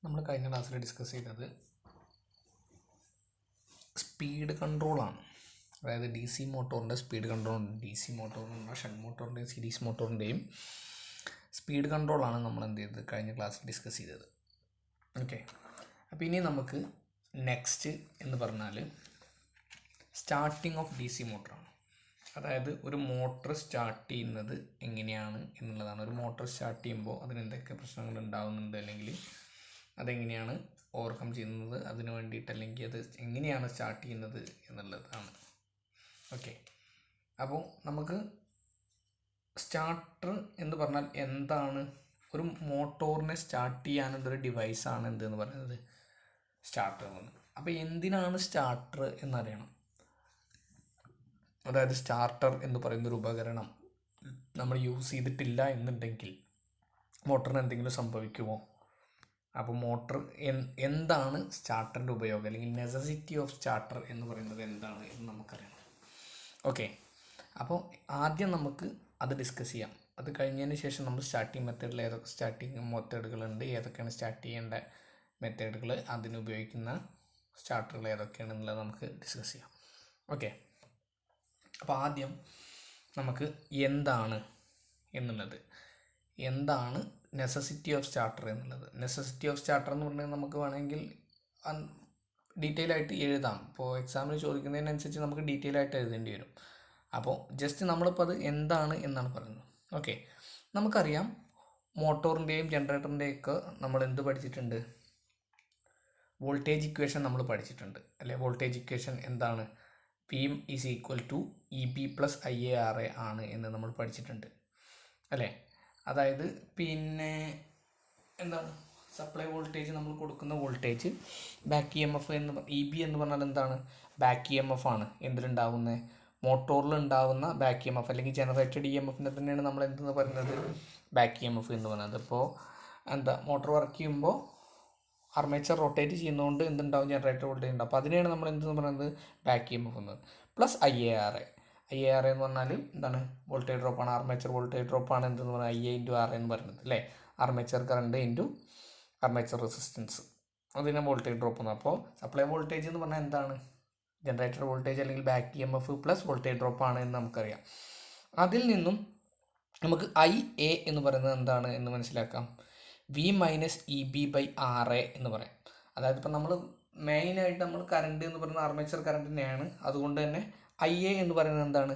നമ്മൾ കഴിഞ്ഞ ക്ലാസ്സിൽ ഡിസ്കസ് ചെയ്തത് സ്പീഡ് കൺട്രോളാണ്. അതായത് ഡി സി മോട്ടോറിൻ്റെ സ്പീഡ് കൺട്രോളുണ്ട്, ഡി സി മോട്ടോറിൻ്റെ ഷണ്ട് മോട്ടോറിൻ്റെയും സീരീസ് മോട്ടോറിൻ്റെയും സ്പീഡ് കൺട്രോളാണ് നമ്മൾ എന്ത് ചെയ്തത് കഴിഞ്ഞ ക്ലാസ്സിൽ ഡിസ്കസ് ചെയ്തത്. ഓക്കെ, അപ്പോൾ ഇനി നമുക്ക് നെക്സ്റ്റ് എന്ന് പറഞ്ഞാൽ സ്റ്റാർട്ടിങ് ഓഫ് ഡി സി മോട്ടറാണ്. അതായത് ഒരു മോട്ടർ സ്റ്റാർട്ട് ചെയ്യുന്നത് എങ്ങനെയാണ് എന്നുള്ളതാണ്. ഒരു മോട്ടർ സ്റ്റാർട്ട് ചെയ്യുമ്പോൾ അതിന് എന്തൊക്കെ പ്രശ്നങ്ങൾ ഉണ്ടാകുന്നുണ്ട്, അല്ലെങ്കിൽ അതെങ്ങനെയാണ് ഓവർകം ചെയ്യുന്നത്, അതിന് വേണ്ടിയിട്ട് അല്ലെങ്കിൽ അത് എങ്ങനെയാണ് സ്റ്റാർട്ട് ചെയ്യുന്നത് എന്നുള്ളതാണ്. ഓക്കെ, അപ്പോൾ നമുക്ക് സ്റ്റാർട്ടർ എന്ന് പറഞ്ഞാൽ എന്താണ്? ഒരു മോട്ടോറിനെ സ്റ്റാർട്ട് ചെയ്യാനുള്ളൊരു ഡിവൈസാണ് എന്തെന്ന് പറയുന്നത് സ്റ്റാർട്ടർ എന്ന് പറയുന്നത്. അപ്പോൾ എന്തിനാണ് സ്റ്റാർട്ടർ എന്നറിയണം. അതായത് സ്റ്റാർട്ടർ എന്ന് പറയുന്നൊരു ഉപകരണം നമ്മൾ യൂസ് ചെയ്തിട്ടില്ല എന്നുണ്ടെങ്കിൽ മോട്ടറിന് എന്തെങ്കിലും സംഭവിക്കുമോ? അപ്പോൾ മോട്ടർ എന്താണ് സ്റ്റാർട്ടറിൻ്റെ ഉപയോഗം, അല്ലെങ്കിൽ നെസസിറ്റി ഓഫ് സ്റ്റാർട്ടർ എന്ന് പറയുന്നത് എന്താണ് എന്ന് നമുക്കറിയണം. ഓക്കെ, അപ്പോൾ ആദ്യം നമുക്ക് അത് ഡിസ്കസ് ചെയ്യാം. അത് കഴിഞ്ഞതിന് ശേഷം നമ്മൾ സ്റ്റാർട്ടിങ് മെത്തേഡിൽ ഏതൊക്കെ സ്റ്റാർട്ടിങ് മെത്തേഡുകളുണ്ട്, ഏതൊക്കെയാണ് സ്റ്റാർട്ട് ചെയ്യേണ്ട മെത്തേഡുകൾ, അതിനുപയോഗിക്കുന്ന സ്റ്റാർട്ടറുകൾ ഏതൊക്കെയാണെന്നുള്ളത് നമുക്ക് ഡിസ്കസ് ചെയ്യാം. ഓക്കെ, അപ്പോൾ ആദ്യം നമുക്ക് എന്താണ് നെസസിറ്റി ഓഫ് സ്റ്റാർട്ടർ എന്നുള്ളത്. നെസസിറ്റി ഓഫ് സ്റ്റാർട്ടർ എന്ന് പറഞ്ഞാൽ നമുക്ക് വേണമെങ്കിൽ ഡീറ്റെയിൽ ആയിട്ട് എഴുതാം. ഇപ്പോൾ എക്സാമിന് ചോദിക്കുന്നതിനനുസരിച്ച് നമുക്ക് ഡീറ്റെയിൽ ആയിട്ട് എഴുതേണ്ടി വരും. അപ്പോൾ ജസ്റ്റ് നമ്മളിപ്പോൾ അത് എന്താണ് എന്നാണ് പറയുന്നത്. ഓക്കെ, നമുക്കറിയാം മോട്ടോറിൻ്റെയും ജനറേറ്ററിൻ്റെയൊക്കെ നമ്മൾ എന്ത് പഠിച്ചിട്ടുണ്ട്? വോൾട്ടേജ് ഇക്വേഷൻ നമ്മൾ പഠിച്ചിട്ടുണ്ട് അല്ലേ? വോൾട്ടേജ് ഇക്വേഷൻ എന്താണ്? P M is equal to E B plus IARA ആണ് എന്ന് നമ്മൾ പഠിച്ചിട്ടുണ്ട് അല്ലേ? അതായത് പിന്നെ എന്താണ് സപ്ലൈ വോൾട്ടേജ്, നമ്മൾ കൊടുക്കുന്ന വോൾട്ടേജ്, ബാക്ക് EMF എന്ന് EB എന്ന് പറഞ്ഞാൽ എന്താണ്? ബാക്ക് EMF ആണ്. എന്തിലുണ്ടാവുന്നത്? മോട്ടോറിൽ ഉണ്ടാവുന്ന ബാക്ക് EMF അല്ലെങ്കിൽ ജനറേറ്റഡ് EMFനെ തന്നെയാണ് നമ്മൾ എന്തെന്ന് പറയുന്നത് ബാക്ക് EMF എന്ന് പറയുന്നത്. ഇപ്പോൾ മോട്ടോർ വർക്ക് ചെയ്യുമ്പോൾ ആർമേച്ചർ റൊട്ടേറ്റ് ചെയ്യുന്നതുകൊണ്ട് എന്തുണ്ടാവും? ജനറേറ്റർ വോൾട്ടേജ് ഉണ്ടാവും. അപ്പോൾ അതിനെയാണ് നമ്മൾ എന്തെന്ന് പറയുന്നത് ബാക്ക് EMF എന്നത്. പ്ലസ് IARA എന്ന് പറഞ്ഞാൽ എന്താണ്? വോൾട്ടേജ് ഡ്രോപ്പാണ്. ആർമേച്ചർ വോൾട്ടേജ് ഡ്രോപ്പാണ് എന്തെന്ന് പറഞ്ഞാൽ IA × RA എന്ന് പറയുന്നത് അല്ലേ? Armature current into armature resistance, അതിനെ വോൾട്ടേജ് ഡ്രോപ്പ് എന്ന്. അപ്പോൾ സപ്ലൈ വോൾട്ടേജ് എന്ന് പറഞ്ഞാൽ എന്താണ്? ജനറേറ്റർ വോൾട്ടേജ് അല്ലെങ്കിൽ ബാക്ക് EMF പ്ലസ് വോൾട്ടേജ് ഡ്രോപ്പാണ് എന്ന് നമുക്കറിയാം. അതിൽ നിന്നും നമുക്ക് IA എന്ന് പറയുന്നത് എന്താണ് എന്ന് മനസ്സിലാക്കാം. V - EB/RA എന്ന് പറയാം. അതായത് ഇപ്പോൾ നമ്മൾ മെയിനായിട്ട് നമ്മൾ കറണ്ട് എന്ന് പറയുന്നത് ആർമേച്ചർ കറണ്ട് തന്നെയാണ്. അതുകൊണ്ട് തന്നെ IA എന്ന് പറയുന്നത് എന്താണ്?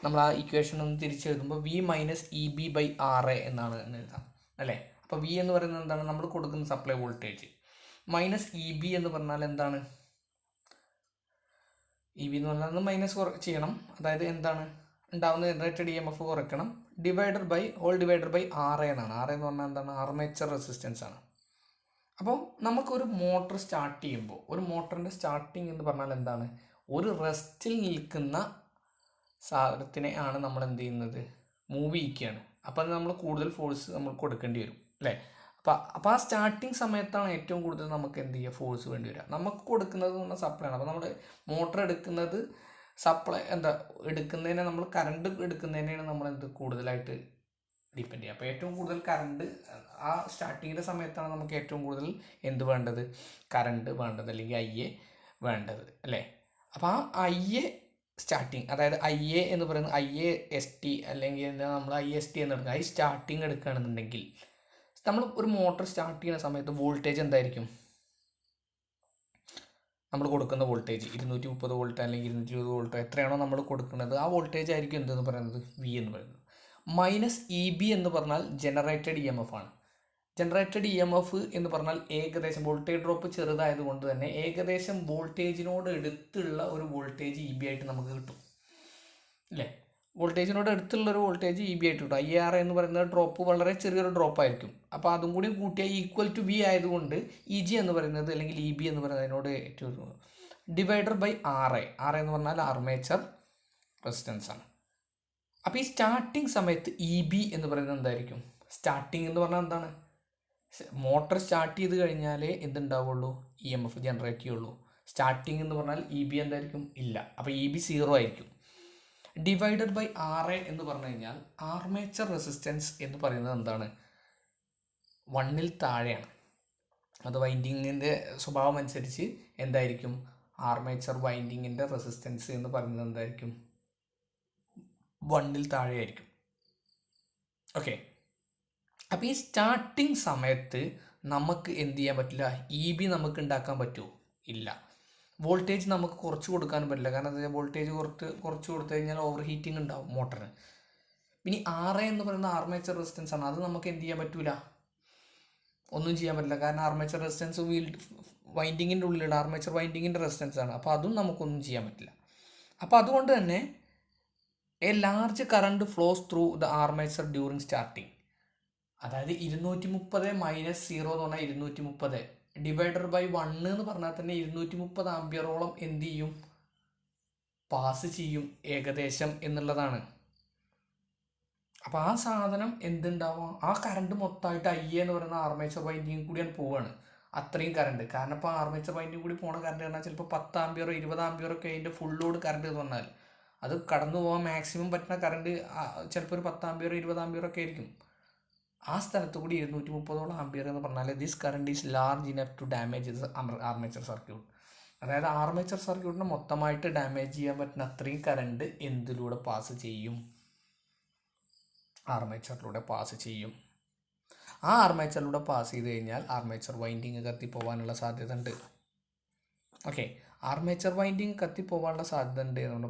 നമ്മൾ ആ ഇക്വേഷൻ ഒന്ന് തിരിച്ചെഴുതുമ്പോൾ V - EB/RA എന്നാണ് എഴുതാം അല്ലേ? അപ്പോൾ V എന്ന് പറയുന്നത് എന്താണ്? നമ്മൾ കൊടുക്കുന്ന സപ്ലൈ വോൾട്ടേജ്. മൈനസ് EB എന്ന് പറഞ്ഞാൽ എന്താണ്? EB എന്ന് പറഞ്ഞാൽ മൈനസ് ചെയ്യണം. അതായത് എന്താണ് ഉണ്ടാവുന്ന ജനറേറ്റഡ് EMF കുറയ്ക്കണം. ഹോൾ ഡിവൈഡഡ് ബൈ RA എന്നാണ്. RA എന്ന് പറഞ്ഞാൽ എന്താണ്? ആർമേച്ചർ റെസിസ്റ്റൻസ് ആണ്. അപ്പോൾ നമുക്കൊരു മോട്ടർ സ്റ്റാർട്ട് ചെയ്യുമ്പോൾ, ഒരു മോട്ടറിൻ്റെ സ്റ്റാർട്ടിങ് എന്ന് പറഞ്ഞാൽ എന്താണ്? ഒരു റെസ്റ്റിൽ നിൽക്കുന്ന സാധനത്തിനെ ആണ് നമ്മൾ എന്ത് ചെയ്യുന്നത്? മൂവ് ചെയ്യിക്കുകയാണ്. അപ്പോൾ അത് നമ്മൾ കൂടുതൽ ഫോഴ്സ് നമ്മൾ കൊടുക്കേണ്ടി വരും അല്ലേ? അപ്പോൾ ആ സ്റ്റാർട്ടിങ് സമയത്താണ് ഏറ്റവും കൂടുതൽ നമുക്ക് എന്ത് ചെയ്യുക? ഫോഴ്സ് വേണ്ടി വരിക. നമുക്ക് കൊടുക്കുന്നത് എന്ന് പറഞ്ഞാൽ സപ്ലൈ ആണ്. അപ്പോൾ നമ്മൾ മോട്ടർ എടുക്കുന്നത് എടുക്കുന്നതിനെ നമ്മൾ കറണ്ട് എടുക്കുന്നതിനെയാണ് നമ്മൾ കൂടുതലായിട്ട് ഡിപ്പെൻഡ് ചെയ്യുക. അപ്പോൾ ഏറ്റവും കൂടുതൽ കറണ്ട് ആ സ്റ്റാർട്ടിങ്ങിൻ്റെ സമയത്താണ് നമുക്ക് ഏറ്റവും കൂടുതൽ വേണ്ടത്? കറണ്ട് വേണ്ടത്, അല്ലെങ്കിൽ IA വേണ്ടത് അല്ലേ? അപ്പോൾ ആ IA സ്റ്റാർട്ടിങ്, അതായത് IA എന്ന് പറയുന്നത് IAST അല്ലെങ്കിൽ നമ്മൾ IST എന്ന് എടുക്കുക. സ്റ്റാർട്ടിങ് എടുക്കുകയാണെന്നുണ്ടെങ്കിൽ നമ്മൾ ഒരു മോട്ടർ സ്റ്റാർട്ട് ചെയ്യുന്ന സമയത്ത് വോൾട്ടേജ് എന്തായിരിക്കും? നമ്മൾ കൊടുക്കുന്ന വോൾട്ടേജ് 230 വോൾട്ട് അല്ലെങ്കിൽ 220 വോൾട്ട് എത്രയാണോ നമ്മൾ കൊടുക്കുന്നത്, ആ വോൾട്ടേജ് ആയിരിക്കും എന്തെന്ന് പറയുന്നത്? V എന്ന് പറയുന്നത്. മൈനസ് EB എന്ന് പറഞ്ഞാൽ ജനറേറ്റഡ് EMF ആണ്. ജനറേറ്റഡ് EMF എന്ന് പറഞ്ഞാൽ ഏകദേശം വോൾട്ടേജ് ഡ്രോപ്പ് ചെറുതായതുകൊണ്ട് തന്നെ ഏകദേശം വോൾട്ടേജിനോട് അടുത്തുള്ള ഒരു വോൾട്ടേജ് EB ആയിട്ട് നമുക്ക് കിട്ടും അല്ലേ? വോൾട്ടേജിനോട് അടുത്തുള്ളൊരു വോൾട്ടേജ് EB ആയിട്ട് കിട്ടും. IARA എന്ന് പറയുന്നത് ഡ്രോപ്പ് വളരെ ചെറിയൊരു ഡ്രോപ്പ് ആയിരിക്കും. അപ്പോൾ അതും കൂടി കൂട്ടിയാൽ ഈക്വൽ ടു V ആയതുകൊണ്ട് EG എന്ന് പറയുന്നത് അല്ലെങ്കിൽ EB എന്ന് പറയുന്നത് അതിനോട് ഏറ്റവും ഡിവൈഡർ ബൈ RA എന്ന് പറഞ്ഞാൽ ആർമേച്ചർ റെസിസ്റ്റൻസ് ആണ്. അപ്പോൾ ഈ സ്റ്റാർട്ടിങ് സമയത്ത് EB എന്ന് പറയുന്നത് എന്തായിരിക്കും? സ്റ്റാർട്ടിങ് എന്ന് പറഞ്ഞാൽ എന്താണ്? മോട്ടർ സ്റ്റാർട്ട് ചെയ്ത് കഴിഞ്ഞാലേ എന്തുണ്ടാവുള്ളൂ? EMF ജനറേറ്റ് ചെയ്യുള്ളൂ. സ്റ്റാർട്ടിങ് എന്ന് പറഞ്ഞാൽ EB എന്തായിരിക്കും? ഇല്ല. അപ്പോൾ EB 0 ആയിരിക്കും. ഡിവൈഡഡ് ബൈ RA എന്ന് പറഞ്ഞു കഴിഞ്ഞാൽ ആർമേച്ചർ റെസിസ്റ്റൻസ് എന്ന് പറയുന്നത് എന്താണ്? 1ൽ താഴെയാണ്. അത് വൈൻഡിങ്ങിൻ്റെ സ്വഭാവം അനുസരിച്ച് എന്തായിരിക്കും, ആർമേച്ചർ വൈൻഡിങ്ങിൻ്റെ റെസിസ്റ്റൻസ് എന്ന് പറയുന്നത് എന്തായിരിക്കും, 1ൽ താഴെയായിരിക്കും. ഓക്കെ. അപ്പോൾ ഈ സ്റ്റാർട്ടിങ് സമയത്ത് നമുക്ക് എന്ത് ചെയ്യാൻ പറ്റില്ല, നമുക്ക് ഉണ്ടാക്കാൻ പറ്റുമോ? ഇല്ല. വോൾട്ടേജ് നമുക്ക് കുറച്ച് കൊടുക്കാനും പറ്റില്ല. കാരണം എന്താ വെച്ചാൽ വോൾട്ടേജ് കുറച്ച് കൊടുത്തു കഴിഞ്ഞാൽ ഓവർ ഹീറ്റിംഗ് ഉണ്ടാവും മോട്ടറിന്. ഇനി RA എന്ന് പറയുന്ന ആർമേച്ചർ റെസിസ്റ്റൻസ് ആണ്. അത് നമുക്ക് എന്ത് ചെയ്യാൻ പറ്റൂല, ഒന്നും ചെയ്യാൻ പറ്റില്ല. കാരണം ആർമേച്ചർ റെസിസ്റ്റൻസ് വൈൻഡിങ്ങിൻ്റെ ഉള്ളിലുള്ള ആർമേച്ചർ വൈൻഡിങ്ങിൻ്റെ റെസിസ്റ്റൻസ് ആണ്. അപ്പോൾ അതും നമുക്കൊന്നും ചെയ്യാൻ പറ്റില്ല. അപ്പോൾ അതുകൊണ്ട് തന്നെ a large current flows through the armature during starting. അതായത് 230 മൈനസ് 0 എന്ന് പറഞ്ഞാൽ 230 ഡിവൈഡർ ബൈ 1 എന്ന് പറഞ്ഞാൽ തന്നെ 230 ആംപിയറോളം എന്ത് ചെയ്യും, പാസ് ചെയ്യും ഏകദേശം എന്നുള്ളതാണ്. അപ്പോൾ ആ സാധനം എന്തുണ്ടാവും, ആ കറണ്ട് മൊത്തമായിട്ട് IA എന്ന് പറയുന്ന ആർമേച്ചർ വൈൻഡിങ് കൂടിയാണ് പോവുകയാണ്. അത്രയും കറണ്ട്. കാരണം ഇപ്പോൾ ആർമേച്ചർ വൈൻഡിങ് കൂടി പോണ കറണ്ട് പറഞ്ഞാൽ ചിലപ്പോൾ 10 ആംപിയറോ 20 ആംപിയറോ ഒക്കെ അതിൻ്റെ ഫുൾ ലോഡ് കറണ്ട് എന്ന് പറഞ്ഞാൽ അത് കടന്നു പോകാൻ മാക്സിമം പറ്റുന്ന കറണ്ട് ചിലപ്പോൾ ഒരു 10 ആംപിയറോ 20 ആംപിയറോ ഒക്കെ ആയിരിക്കും. ആ സ്ഥലത്ത് കൂടി 230 ആംപിയർ എന്ന് പറഞ്ഞാൽ this current is large enough to damage armature circuit. അതായത് ആർമേച്ചർ സർക്യൂട്ടിനെ മൊത്തമായിട്ട് ഡാമേജ് ചെയ്യാൻ പറ്റുന്ന അത്രയും കറണ്ട് എന്തിലൂടെ പാസ് ചെയ്യും, ആർമേച്ചറിലൂടെ പാസ് ചെയ്യും. ആ ആർമേച്ചറിലൂടെ പാസ് ചെയ്ത് കഴിഞ്ഞാൽ ആർമേച്ചർ വൈൻഡിങ് കത്തിപ്പോവാനുള്ള സാധ്യത ഉണ്ട്. ഓക്കെ. ആർമേച്ചർ വൈൻഡിങ് കത്തിപ്പോവാനുള്ള സാധ്യത ഉണ്ട് എന്നുണ്ട്.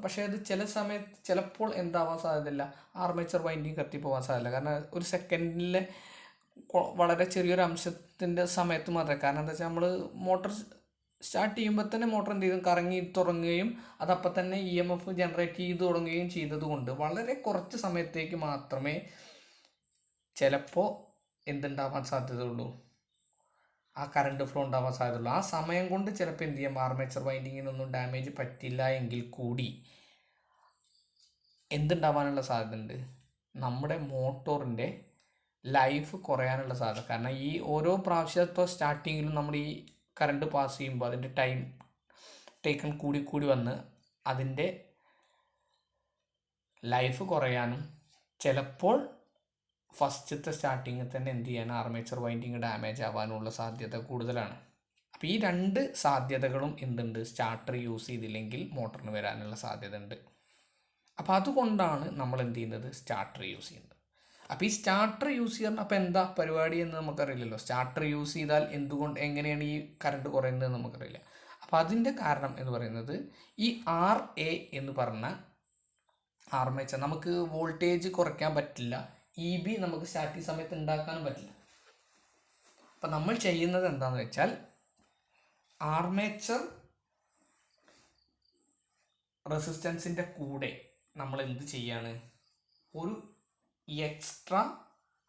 പക്ഷേ അത് ചില സമയത്ത് ചിലപ്പോൾ എന്താവാൻ സാധ്യതയില്ല, ആർമേച്ചർ വൈൻഡിങ് കത്തിപ്പോവാൻ സാധ്യതയില്ല. കാരണം ഒരു സെക്കൻഡിലെ വളരെ ചെറിയൊരു അംശത്തിൻ്റെ സമയത്ത് മാത്രമേ. കാരണം എന്താ വെച്ചാൽ നമ്മൾ മോട്ടർ സ്റ്റാർട്ട് ചെയ്യുമ്പോൾ തന്നെ മോട്ടർ എന്ത് ചെയ്തും കറങ്ങി തുടങ്ങുകയും അതപ്പം തന്നെ EMF ജനറേറ്റ് ചെയ്ത് തുടങ്ങുകയും ചെയ്തതുകൊണ്ട് വളരെ കുറച്ച് സമയത്തേക്ക് മാത്രമേ ചിലപ്പോൾ എന്തുണ്ടാവാൻ സാധ്യതയുള്ളൂ, ആ കറണ്ട് ഫ്ലോ ഉണ്ടാവാൻ സാധ്യതയുള്ളൂ. ആ സമയം കൊണ്ട് ചിലപ്പോൾ എന്ത് ചെയ്യാം, ആർമേച്ചർ വൈൻഡിങ്ങിനൊന്നും ഡാമേജ് പറ്റില്ല എങ്കിൽ കൂടി എന്തുണ്ടാവാനുള്ള സാധ്യത ഉണ്ട്, നമ്മുടെ മോട്ടോറിൻ്റെ ലൈഫ് കുറയാനുള്ള സാധ്യത. കാരണം ഈ ഓരോ പ്രാവശ്യത്തോ സ്റ്റാർട്ടിങ്ങിലും നമ്മൾ ഈ കറണ്ട് പാസ് ചെയ്യുമ്പോൾ അതിൻ്റെ ടൈം ടേക്കൺ കൂടി വന്ന് അതിൻ്റെ ലൈഫ് കുറയാനും ചിലപ്പോൾ ഫസ്റ്റത്തെ സ്റ്റാർട്ടിങ്ങിൽ തന്നെ എന്ത് ചെയ്യാൻ ആർമേച്ചർ വൈൻഡിങ് ഡാമേജ് ആവാനുള്ള സാധ്യത കൂടുതലാണ്. അപ്പോൾ ഈ 2 സാധ്യതകളും എന്തുണ്ട്, സ്റ്റാർട്ടർ യൂസ് ചെയ്തില്ലെങ്കിൽ മോട്ടറിന് വരാനുള്ള സാധ്യത ഉണ്ട്. അപ്പോൾ അതുകൊണ്ടാണ് നമ്മൾ എന്ത് ചെയ്യുന്നത്, സ്റ്റാർട്ടർ യൂസ് ചെയ്യുന്നത്. അപ്പോൾ ഈ സ്റ്റാർട്ടർ യൂസ് ചെയ്യണം. അപ്പോൾ എന്താ പരിപാടി എന്ന് നമുക്കറിയില്ലല്ലോ. സ്റ്റാർട്ടർ യൂസ് ചെയ്താൽ എങ്ങനെയാണ് ഈ കറണ്ട് കുറയുന്നത് നമുക്കറിയില്ല. അപ്പോൾ അതിൻ്റെ കാരണം എന്ന് പറയുന്നത് ഈ RA എന്ന് പറഞ്ഞ ആർമേച്ചർ നമുക്ക് വോൾട്ടേജ് കുറയ്ക്കാൻ പറ്റില്ല, EB നമുക്ക് സ്റ്റാർട്ടിങ് സമയത്ത് ഉണ്ടാക്കാനും പറ്റില്ല. അപ്പം നമ്മൾ ചെയ്യുന്നത് എന്താണെന്ന് വെച്ചാൽ ആർമേച്ചർ റെസിസ്റ്റൻസിൻ്റെ കൂടെ നമ്മൾ എന്ത് ചെയ്യാണ്, ഒരു എക്സ്ട്രാ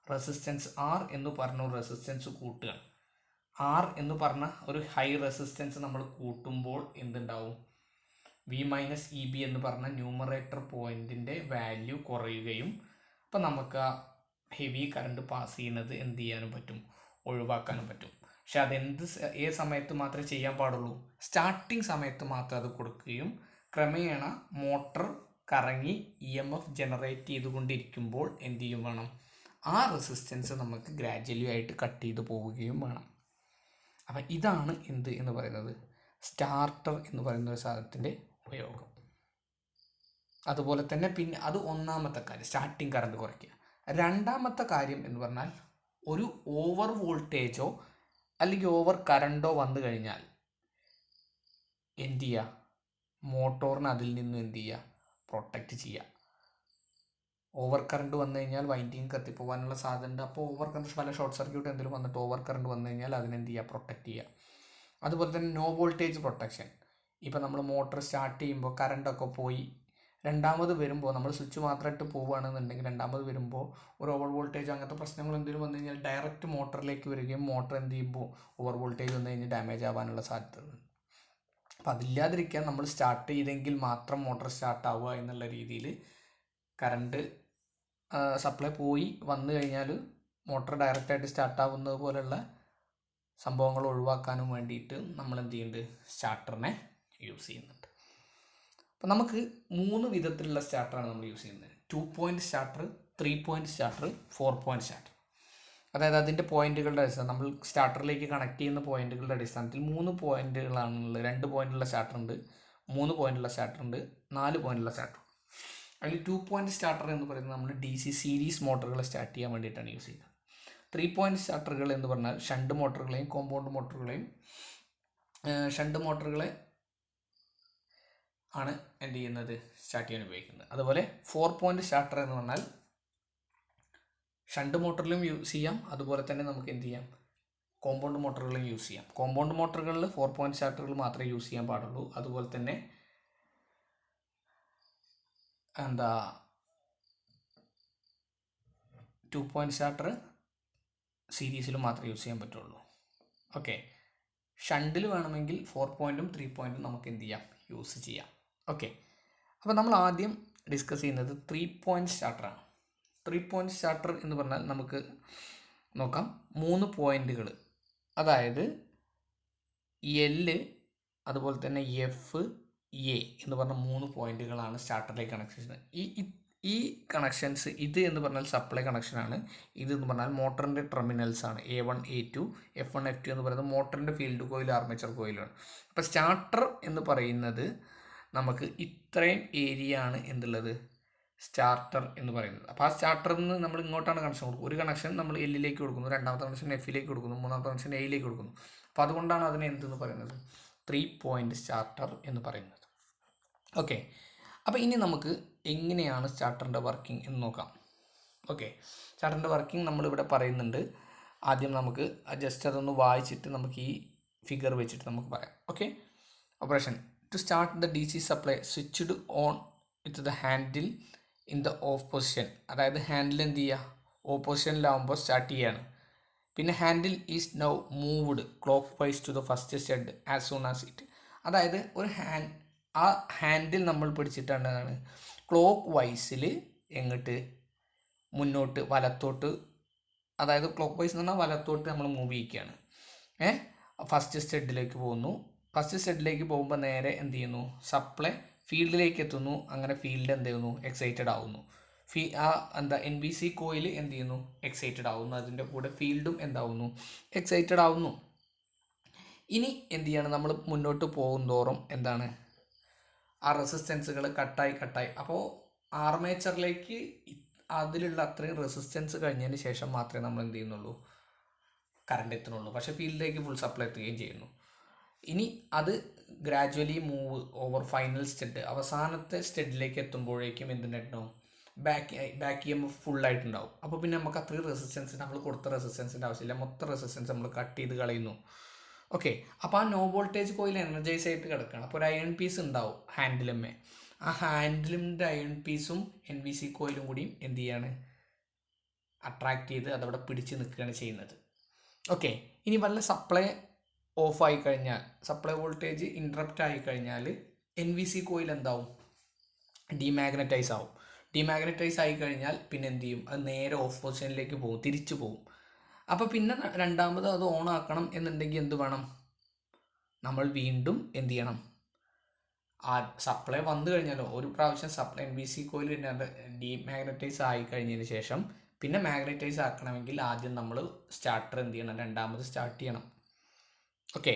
റെസിസ്റ്റൻസ് R എന്ന് പറഞ്ഞ ഒരു റെസിസ്റ്റൻസ് കൂട്ടുകയാണ്. R എന്ന് പറഞ്ഞ ഒരു ഹൈ റെസിസ്റ്റൻസ് നമ്മൾ കൂട്ടുമ്പോൾ എന്തുണ്ടാവും, V-EB എന്ന് പറഞ്ഞ ന്യൂമറേറ്റർ പോയിൻറ്റിൻ്റെ വാല്യൂ കുറയുകയും അപ്പം നമുക്ക് ആ ഹെവി കറണ്ട് പാസ് ചെയ്യുന്നത് എന്ത് ചെയ്യാനും പറ്റും, ഒഴിവാക്കാനും പറ്റും. പക്ഷെ ഏത് സമയത്ത് മാത്രമേ ചെയ്യാൻ പാടുള്ളൂ, സ്റ്റാർട്ടിങ് സമയത്ത് മാത്രം അത് കൊടുക്കുകയും ക്രമേണ മോട്ടർ കറങ്ങി EMF ജനറേറ്റ് ചെയ്തുകൊണ്ടിരിക്കുമ്പോൾ എന്ത് ചെയ്യും വേണം, ആ റെസിസ്റ്റൻസ് നമുക്ക് ഗ്രാജ്വലി ആയിട്ട് കട്ട് ചെയ്ത് പോവുകയും വേണം. അപ്പം ഇതാണ് എന്ത് എന്ന് പറയുന്നത്, സ്റ്റാർട്ടർ എന്ന് പറയുന്ന ഒരു സാധനത്തിൻ്റെ ഉപയോഗം. അതുപോലെ തന്നെ പിന്നെ അത് ഒന്നാമത്തെ കാര്യം, സ്റ്റാർട്ടിങ് കറണ്ട് കുറയ്ക്കുക. രണ്ടാമത്തെ കാര്യം എന്ന് പറഞ്ഞാൽ ഒരു ഓവർ വോൾട്ടേജോ അല്ലെങ്കിൽ ഓവർ കറണ്ടോ വന്നു കഴിഞ്ഞാൽ എന്ത് ചെയ്യുക, മോട്ടോറിന് അതിൽ നിന്നും എന്ത് ചെയ്യുക, പ്രൊട്ടക്റ്റ് ചെയ്യുക. ഓവർ കറണ്ട് വന്നു കഴിഞ്ഞാൽ വൈൻഡിങ് കത്തിപ്പോകാനുള്ള സാധ്യത ഉണ്ട്. അപ്പോൾ ഓവർ കറണ്ട് പല ഷോർട്ട് സർക്യൂട്ട് എന്തെങ്കിലും വന്നിട്ട് ഓവർ കറണ്ട് വന്നു കഴിഞ്ഞാൽ അതിനെന്ത് ചെയ്യുക, പ്രൊട്ടക്റ്റ് ചെയ്യുക. അതുപോലെ തന്നെ നോ വോൾട്ടേജ് പ്രൊട്ടക്ഷൻ. ഇപ്പോൾ നമ്മൾ മോട്ടർ സ്റ്റാർട്ട് ചെയ്യുമ്പോൾ കറണ്ടൊക്കെ പോയി രണ്ടാമത് വരുമ്പോൾ നമ്മൾ സ്വിച്ച് മാത്രം ഇട്ട് പോവുകയാണെന്നുണ്ടെങ്കിൽ രണ്ടാമത് വരുമ്പോൾ ഒരു ഓവർ വോൾട്ടേജ് അങ്ങനത്തെ പ്രശ്നങ്ങൾ എന്തെങ്കിലും വന്നു കഴിഞ്ഞാൽ ഡയറക്റ്റ് മോട്ടറിലേക്ക് വരികയും മോട്ടർ എന്ത് ചെയ്യുമ്പോൾ ഓവർ വോൾട്ടേജ് വന്നു കഴിഞ്ഞാൽ ഡാമേജ് ആവാനുള്ള സാധ്യതയുണ്ട്. അപ്പോൾ അതില്ലാതിരിക്കാൻ നമ്മൾ സ്റ്റാർട്ട് ചെയ്തെങ്കിൽ മാത്രം മോട്ടർ സ്റ്റാർട്ട് ആവുക എന്നുള്ള രീതിയിൽ കറണ്ട് സപ്ലൈ പോയി വന്നു കഴിഞ്ഞാൽ മോട്ടർ ഡയറക്റ്റായിട്ട് സ്റ്റാർട്ടാവുന്നത് പോലെയുള്ള സംഭവങ്ങൾ ഒഴിവാക്കാനും വേണ്ടിയിട്ട് നമ്മൾ എന്ത് ചെയ്യുന്നുണ്ട്, സ്റ്റാർട്ടറിനെ യൂസ് ചെയ്യുന്നുണ്ട്. അപ്പോൾ നമുക്ക് 3 വിധത്തിലുള്ള സ്റ്റാർട്ടറാണ് നമ്മൾ യൂസ് ചെയ്യുന്നത്. 2 point starter, 3 point starter, 4 point starter. അതായത് അതിൻ്റെ പോയിന്റുകളുടെ അടിസ്ഥാനം നമ്മൾ സ്റ്റാർട്ടറിലേക്ക് കണക്ട് ചെയ്യുന്ന പോയിന്റുകളുടെ അടിസ്ഥാനത്തിൽ 3 പോയിന്റുകളാണുള്ളത്. 2 പോയിന്റുള്ള സ്റ്റാർട്ടർ ഉണ്ട്, 3 പോയിന്റുള്ള സ്റ്റാർട്ടർ ഉണ്ട്, 4 പോയിന്റുള്ള സ്റ്റാർട്ടർ. അതിൽ 2 പോയിന്റ് സ്റ്റാർട്ടർ എന്ന് പറയുന്നത് നമ്മൾ DC സീരീസ് മോട്ടറുകൾ സ്റ്റാർട്ട് ചെയ്യാൻ വേണ്ടിയിട്ടാണ് യൂസ് ചെയ്യുന്നത്. 3 പോയിന്റ് സ്റ്റാർട്ടറുകൾ എന്ന് പറഞ്ഞാൽ ഷണ്ട് മോട്ടറുകളെയും കോമ്പൗണ്ട് മോട്ടറുകളെയും ഷണ്ട് മോട്ടറുകളെ ആണ് എന്ത് ചെയ്യുന്നത്, സ്റ്റാർട്ട് ചെയ്യാൻ ഉപയോഗിക്കുന്നത്. അതുപോലെ 4 പോയിന്റ് സ്റ്റാർട്ടർ എന്ന് പറഞ്ഞാൽ ഷണ്ട് മോട്ടറിലും യൂസ് ചെയ്യാം, അതുപോലെ തന്നെ നമുക്ക് എന്ത് ചെയ്യാം, കോമ്പൗണ്ട് മോട്ടറുകളും യൂസ് ചെയ്യാം. കോമ്പൗണ്ട് മോട്ടറുകളിൽ 4 പോയിന്റ് സ്റ്റാർട്ടറുകൾ മാത്രമേ യൂസ് ചെയ്യാൻ പാടുള്ളൂ. അതുപോലെ തന്നെ 2 പോയിന്റ് സ്റ്റാർട്ടർ സീരീസിൽ മാത്രമേ യൂസ് ചെയ്യാൻ പറ്റുള്ളൂ. ഓക്കെ, ഷണ്ടിൽ വേണമെങ്കിൽ 4 പോയിന്റും 3 പോയിന്റും നമുക്ക് എന്ത് ചെയ്യാം, യൂസ് ചെയ്യാം. ഓക്കെ, അപ്പോൾ നമ്മൾ ആദ്യം ഡിസ്കസ് ചെയ്യുന്നത് 3 പോയിന്റ് സ്റ്റാർട്ടറാണ്. 3 പോയിന്റ് സ്റ്റാർട്ടർ എന്ന് പറഞ്ഞാൽ നമുക്ക് നോക്കാം, 3 പോയിന്റുകൾ, അതായത് L അതുപോലെ തന്നെ F, A എന്ന് പറഞ്ഞ 3 പോയിന്റുകളാണ് സ്റ്റാർട്ടറിലേക്ക് കണക്ഷൻ ചെയ്യുന്നത്. ഈ കണക്ഷൻസ്, ഇത് എന്ന് പറഞ്ഞാൽ സപ്ലൈ കണക്ഷനാണ്, ഇത് എന്ന് പറഞ്ഞാൽ മോട്ടറിൻ്റെ ടെർമിനൽസ് ആണ്. A1 A2 F1 F2 എന്ന് പറയുന്നത് മോട്ടറിൻ്റെ ഫീൽഡ് കോയിൽ, ആർമേച്ചർ കോയിലാണ്. അപ്പോൾ സ്റ്റാർട്ടർ എന്ന് പറയുന്നത് നമുക്ക് ഇത്രയും ഏരിയ ആണ് എന്തുള്ളത്, സ്റ്റാർട്ടർ എന്ന് പറയുന്നത്. അപ്പോൾ ആ സ്റ്റാർട്ടറിൽ നിന്ന് നമ്മൾ ഇങ്ങോട്ടാണ് കണക്ഷൻ കൊടുക്കുന്നത്. ഒരു കണക്ഷൻ നമ്മൾ Lലേക്ക് കൊടുക്കുന്നു, രണ്ടാമത്തെ കണക്ഷൻ Fലേക്ക് കൊടുക്കുന്നു, മൂന്നാമത്തെ കണക്ഷൻ Aയിലേക്ക് കൊടുക്കുന്നു. അപ്പോൾ അതുകൊണ്ടാണ് അതിനെ എന്തെന്ന് പറയുന്നത്, 3 പോയിന്റ് സ്റ്റാർട്ടർ എന്ന് പറയുന്നത്. ഓക്കെ, അപ്പോൾ ഇനി നമുക്ക് എങ്ങനെയാണ് സ്റ്റാർട്ടറിൻ്റെ വർക്കിംഗ് എന്ന് നോക്കാം. ഓക്കെ, സ്റ്റാർട്ടറിൻ്റെ വർക്കിംഗ് നമ്മളിവിടെ പറയുന്നുണ്ട്. ആദ്യം നമുക്ക് ജസ്റ്റ് അതൊന്ന് വായിച്ചിട്ട് നമുക്ക് ഈ ഫിഗർ വെച്ചിട്ട് നമുക്ക് പറയാം. Okay, operation to start the DC supply switched on with the handle in the off position. അതായത് ഹാൻഡിൽ എന്ത് ചെയ്യുക, ഓഫ് പൊസിഷനിലാവുമ്പോൾ സ്റ്റാർട്ട് ചെയ്യുകയാണ്. പിന്നെ handle is now moved clockwise to the first stud as soon as it. അതായത് ആ handle നമ്മൾ പിടിച്ചിട്ടാണ് ക്ലോക്ക് വൈസിൽ എങ്ങോട്ട്, മുന്നോട്ട് വലത്തോട്ട്, അതായത് ക്ലോക്ക് വൈസ് എന്ന് പറഞ്ഞാൽ വലത്തോട്ട് നമ്മൾ മൂവ് ചെയ്യുകയാണ്. ഫസ്റ്റ് സ്റ്റെഡിലേക്ക് പോകുന്നു. ഫസ്റ്റ് സ്റ്റെഡിലേക്ക് പോകുമ്പോൾ നേരെ എന്ത് ചെയ്യുന്നു, സപ്ലൈ ഫീൽഡിലേക്ക് എത്തുന്നു. അങ്ങനെ ഫീൽഡ് എന്ത് ചെയ്യുന്നു, എക്സൈറ്റഡ് ആവുന്നു. NBC കോയിൽ എന്ത് ചെയ്യുന്നു, എക്സൈറ്റഡ് ആവുന്നു. അതിൻ്റെ കൂടെ ഫീൽഡും എന്താവുന്നു, എക്സൈറ്റഡ് ആവുന്നു. ഇനി എന്ത് ചെയ്യാണ്, നമ്മൾ മുന്നോട്ട് പോകും തോറും എന്താണ്, ആ റെസിസ്റ്റൻസുകൾ കട്ടായി. അപ്പോൾ ആർമേച്ചറിലേക്ക് അതിലുള്ള അത്രയും റെസിസ്റ്റൻസ് കഴിഞ്ഞതിന് ശേഷം മാത്രമേ നമ്മൾ എന്ത് ചെയ്യുന്നുള്ളൂ, കറണ്ട് എത്തുന്നുള്ളൂ. പക്ഷേ ഫീൽഡിലേക്ക് ഫുൾ സപ്ലൈ എത്തുകയും ചെയ്യുന്നു. ഇനി അത് ഗ്രാജുവലി മൂവ് ഓവർ ഫൈനൽ സ്റ്റെഡ്, അവസാനത്തെ സ്റ്റെഡിലേക്ക് എത്തുമ്പോഴേക്കും എന്തുണ്ടായിട്ടുണ്ടാവും, ബാക്ക് EMF ഫുള്ളായിട്ടുണ്ടാവും. അപ്പോൾ പിന്നെ നമുക്ക് അത്രയും റെസിസ്റ്റൻസ്, നമ്മൾ കൊടുത്ത റെസിസ്റ്റൻസിൻ്റെ ആവശ്യമില്ല, മൊത്തം റെസിസ്റ്റൻസ് നമ്മൾ കട്ട് ചെയ്ത് കളയുന്നു. ഓക്കെ, അപ്പോൾ ആ നോ വോൾട്ടേജ് കോയിൽ എനർജൈസ് ആയിട്ട് കിടക്കുകയാണ്. അപ്പോൾ ഒരു അയൺ പീസ് ഉണ്ടാവും ഹാൻഡിലുമേ. ആ ഹാൻഡിലിൻ്റെ അയൺ പീസും NBC കോയിലും കൂടിയും എന്ത് ചെയ്യാണ്, അട്രാക്ട് ചെയ്ത് അതവിടെ പിടിച്ച് നിൽക്കുകയാണ് ചെയ്യുന്നത്. ഓക്കെ, ഇനി വല്ല സപ്ലൈ ഓഫായി കഴിഞ്ഞാൽ, സപ്ലൈ വോൾട്ടേജ് ഇൻറ്ററപ്റ്റ് ആയിക്കഴിഞ്ഞാൽ NBC കോയിൽ എന്താവും, ഡീമാഗ്നറ്റൈസ് ആവും. ഡീമാഗ്നറ്റൈസ് ആയി കഴിഞ്ഞാൽ പിന്നെ എന്ത് ചെയ്യും, അത് നേരെ ഓഫ് പൊസിഷനിലേക്ക് പോകും, തിരിച്ചു പോകും. അപ്പോൾ പിന്നെ രണ്ടാമത് അത് ഓൺ ആക്കണം എന്നുണ്ടെങ്കിൽ എന്ത് വേണം, നമ്മൾ വീണ്ടും എന്ത് ചെയ്യണം, ആ സപ്ലൈ വന്നു കഴിഞ്ഞാലോ, ഒരു പ്രാവശ്യം സപ്ലൈ NBC കോയിൽ ഡീമാഗ്നറ്റൈസ് ആയി കഴിഞ്ഞതിന് ശേഷം പിന്നെ മാഗ്നറ്റൈസ് ആക്കണമെങ്കിൽ ആദ്യം നമ്മൾ സ്റ്റാർട്ടർ എന്ത് ചെയ്യണം, രണ്ടാമത് സ്റ്റാർട്ട് ചെയ്യണം. ഓക്കെ,